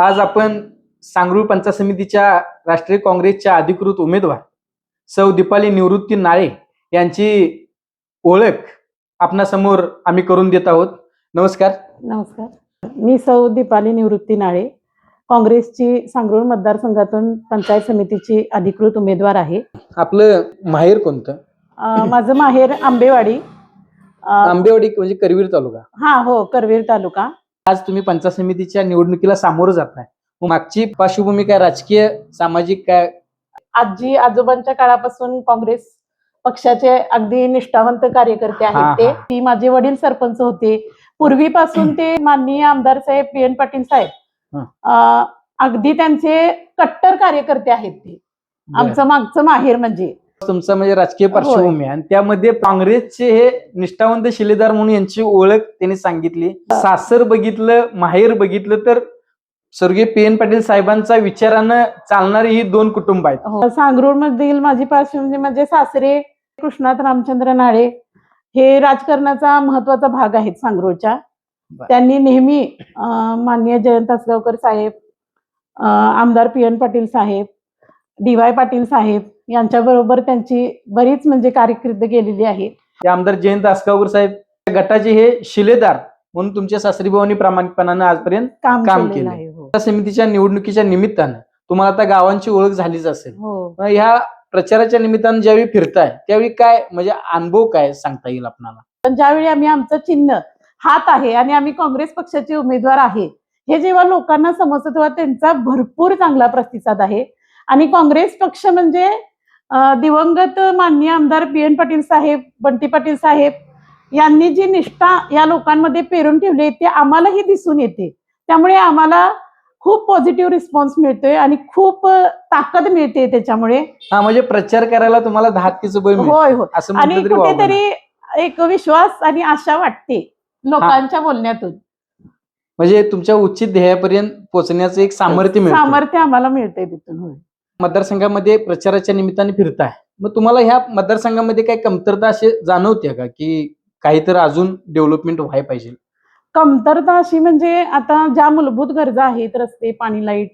आज आपण सांगरूळ पंचायत समितीच्या राष्ट्रीय काँग्रेसच्या अधिकृत उमेदवार सौ दीपाली निवृत्ती नाळे यांची ओळख आपणासमोर आम्ही करून देत आहोत. नमस्कार. नमस्कार. मी सौ दीपाली निवृत्ती नाळे, काँग्रेसची सांगरूळ मतदारसंघातून पंचायत समितीची अधिकृत उमेदवार आहे. आपलं माहेर कोणतं? माझं माहेर आंबेवाडी. आंबेवाडी म्हणजे करवीर तालुका. हा हो, करवीर तालुका. आज तुम्ही पंचायत समितीच्या निवडणुकीला सामोरं जाताय. मागची पार्श्वभूमी काय, राजकीय सामाजिक काय? आजी आजोबांच्या काळापासून काँग्रेस पक्षाचे अगदी निष्ठावंत कार्यकर्ते आहेत ते. ती माझे वडील सरपंच होते पूर्वीपासून. ते माननीय आमदार साहेब PN पाटील साहेब अगदी त्यांचे कट्टर कार्यकर्ते आहेत ते. आमचं मागचं माहेर म्हणजे तुमचं म्हणजे राजकीय पार्श्वभूमी आणि त्यामध्ये काँग्रेसचे हे निष्ठावंत शिलेदार म्हणून यांची ओळख त्यांनी सांगितली. सासर बघितलं, माहेर बघितलं तर स्वर्गीय PN पाटील साहेबांचा विचारानं चालणारी ही दोन कुटुंब आहेत. सांगरूळ मधील माझी पार्श्वभूमी म्हणजे सासरे कृष्णात रामचंद्र नाळे हे राजकारणाचा महत्वाचा भाग आहेत सांगरूळच्या. त्यांनी नेहमी माननीय जयंत आसगावकर साहेब, आमदार PN पाटील साहेब, DY पाटील साहेब यांच्या बरोबर त्यांची बरीच म्हणजे कारकीर्द गेलेली आहे. आमदार जयंत आसगावकर साहेब गटाचे हे शिलेदार म्हणून तुमच्या सासरी भावांनी प्रामाणिकपणाने आजपर्यंत काम केलं आहे. समितीच्या निवडणुकीच्या निमित्तानं तुम्हाला आता गावांची ओळख झालीच असेल. ह्या प्रचाराच्या निमित्तानं ज्यावेळी फिरताय त्यावेळी काय म्हणजे अनुभव काय सांगता येईल आपल्याला? पण ज्यावेळी आमचं चिन्ह हात आहे आणि आम्ही काँग्रेस पक्षाचे उमेदवार आहे हे जेव्हा लोकांना समजतं तेव्हा त्यांचा भरपूर चांगला प्रतिसाद आहे. आणि काँग्रेस पक्ष म्हणजे दिवंगत माननीय आमदार PN पाटील साहेब, बंटी पाटील साहेब यांनी जी निष्ठा या लोकांमध्ये पेरून ठेवली ते आम्हालाही दिसून येते. त्यामुळे आम्हाला खूप पॉझिटिव्ह रिस्पॉन्स मिळतोय आणि खूप ताकद मिळते त्याच्यामुळे. म्हणजे प्रचार करायला तुम्हाला धाकटीचं बळ मिळतं. होय होय. आणि कुठेतरी एक विश्वास आणि आशा वाटते लोकांच्या बोलण्यातून. म्हणजे तुमच्या उच्च ध्येयापर्यंत पोहोचण्याचं एक सामर्थ्य आम्हाला मिळते तिथून. मतदारसंघामध्ये प्रचाराच्या निमित्ताने फिरताय, मग तुम्हाला ह्या मतदारसंघामध्ये काही कमतरता असे जाणवते का की काहीतरी अजून डेव्हलपमेंट व्हायला पाहिजे? कमतरता अशी म्हणजे आता ज्या मूलभूत गरजा आहेत, रस्ते, पाणी, लाईट,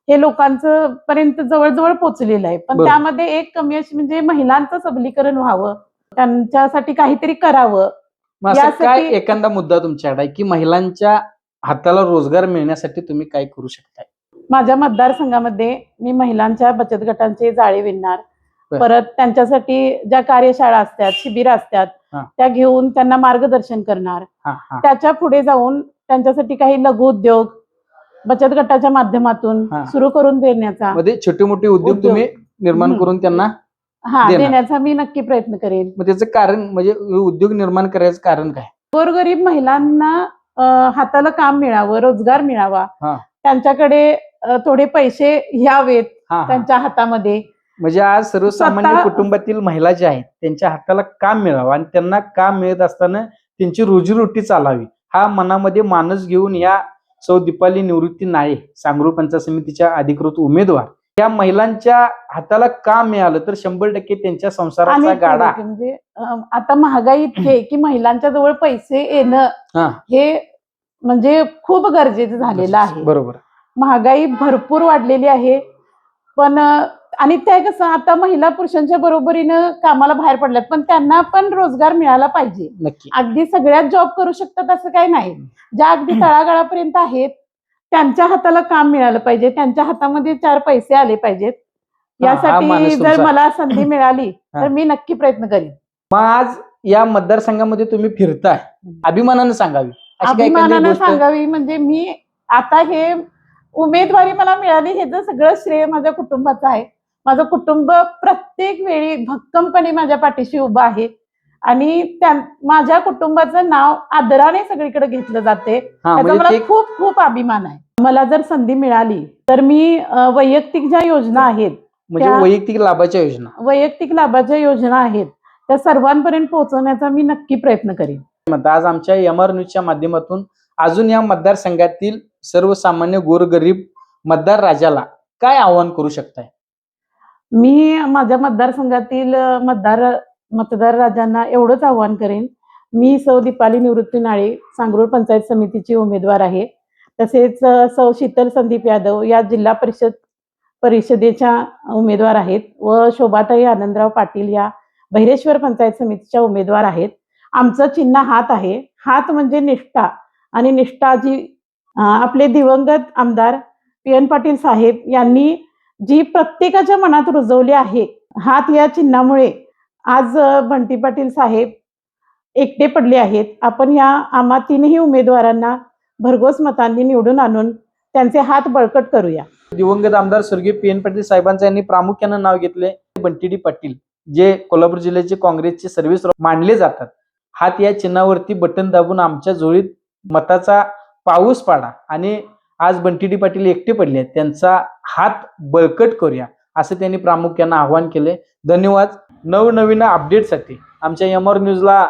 हे लोकांचं पर्यंत जवळजवळ पोहोचलेलं आहे. पण त्यामध्ये एक कमी अशी म्हणजे महिलांचं सबलीकरण व्हावं, त्यांच्यासाठी काहीतरी करावं. काय एखादा मुद्दा तुमच्याकडे की महिलांच्या हाताला रोजगार मिळण्यासाठी तुम्ही काय करू शकताय? माझ्या मतदारसंघामध्ये मी महिलांच्या बचत गटांचे जाळे विणणार, परत त्यांच्यासाठी ज्या कार्यशाळा असतात, शिबिर असतात त्या घेऊन त्यांना मार्गदर्शन करणार. त्याच्या पुढे जाऊन त्यांच्यासाठी काही लघु उद्योग बचत गटाच्या माध्यमातून सुरू करून देण्याचा, छोटे मोठे उद्योग तुम्ही निर्माण करून त्यांना देण्याचा मी नक्की प्रयत्न करेन. मग त्याचं कारण म्हणजे उद्योग निर्माण करायचं कारण काय? गोरगरीब महिलांना हाताला काम मिळावं, रोजगार मिळावा, त्यांच्याकडे थोडे पैसे यावेत त्यांच्या हातामध्ये. म्हणजे आज सर्वसामान्य कुटुंबातील महिला ज्या आहेत त्यांच्या हाताला काम मिळावं आणि त्यांना काम मिळत असताना त्यांची रोजीरोटी चालावी हा मनामध्ये मानस घेऊन या सौ दीपाली निवृत्ती नाळे सांगरूळ पंचायत समितीच्या अधिकृत उमेदवार या महिलांच्या हाताला काम मिळालं तर 100% त्यांच्या संसाराचा गाडा. म्हणजे आता महागाई इतकी की महिलांच्या जवळ पैसे येणं हे म्हणजे खूप गरजेचं झालेलं आहे. बरोबर. महागाई भरपूर वाढलेली आहे. पण आणि त्या कसं आता महिला पुरुषांच्या बरोबरीनं कामाला बाहेर पडल्यात, पण त्यांना पण रोजगार मिळाला पाहिजे. नक्की. अगदी सगळ्यात जॉब करू शकतात असं काही नाही. ज्या अगदी तळागाळापर्यंत आहेत त्यांच्या हाताला काम मिळालं पाहिजे, त्यांच्या हातामध्ये 4 पैसे आले पाहिजेत. यासाठी जर मला संधी मिळाली तर मी नक्की प्रयत्न करीन. मग आज या मतदारसंघामध्ये तुम्ही फिरताय, अभिमानानं सांगावी. अभिमानानं सांगावी म्हणजे मी आता हे उमेदवारी मला मिळाली हे तर सगळं श्रेय माझ्या कुटुंबाचं आहे. माझं कुटुंब प्रत्येक वेळी भक्कमपणे माझ्या पाठीशी उभं आहे आणि माझ्या कुटुंबाचं नाव आदराने सगळीकडे घेतलं जाते. त्याचा मला खूप खूप अभिमान आहे. मला जर संधी मिळाली तर मी वैयक्तिक ज्या योजना आहेत, म्हणजे वैयक्तिक लाभाच्या योजना आहेत त्या सर्वांपर्यंत पोहोचवण्याचा मी नक्की प्रयत्न करेन. आज आमच्या MR न्यूजच्या माध्यमातून अजून या मतदारसंघातील सर्वसामान्य गोरगरीब मतदार राजाला काय आवाहन करू शकताय? मी माझ्या मतदारसंघातील मतदार राजांना एवढंच आवाहन करेन. मी सौ दीपाली निवृत्ती नाळे सांगरूळ पंचायत समितीची उमेदवार आहे. तसेच सौ शीतल संदीप यादव या जिल्हा परिषदेच्या उमेदवार आहेत व शोभाताई आनंदराव पाटील या बहिरेश्वर पंचायत समितीच्या उमेदवार आहेत. आमचं चिन्ह हात आहे. हात म्हणजे निष्ठा आणि निष्ठा जी आपले दिवंगत आमदार PN पाटील साहेब यांनी जी प्रत्येकाच्या मनात रुजवली आहे. हात या चिन्हामुळे आज बंटी पाटील साहेब एकटे पडले आहेत. आपण या आम्हा तीनही उमेदवारांना भरघोस मतांनी निवडून आणून त्यांचे हात बळकट करूया. दिवंगत आमदार स्वर्गीय PN पाटील साहेबांचं यांनी प्रामुख्यानं नाव घेतले बंटी डी पाटील, जे कोल्हापूर जिल्ह्याचे काँग्रेसचे सर्व्हिस मानले जातात. हात या चिन्हावरती बटन दाबून आमच्या जोडीत मताचा पाऊस पाडा आणि आज बंटी डी पाटील एकटे पडले आहेत, त्यांचा हात बळकट करूया असं त्यांनी प्रामुख्यानं आवाहन केले. धन्यवाद. नवनवीन अपडेटसाठी आमच्या MR न्यूजला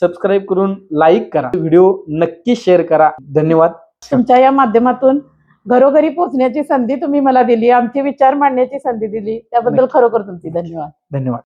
सबस्क्राईब करून लाईक करा, व्हिडिओ नक्की शेअर करा. धन्यवाद. तुमच्या या माध्यमातून घरोघरी पोहोचण्याची संधी तुम्ही मला दिली, आमचे विचार मांडण्याची संधी दिली, त्याबद्दल खरोखर तुमचे धन्यवाद. धन्यवाद.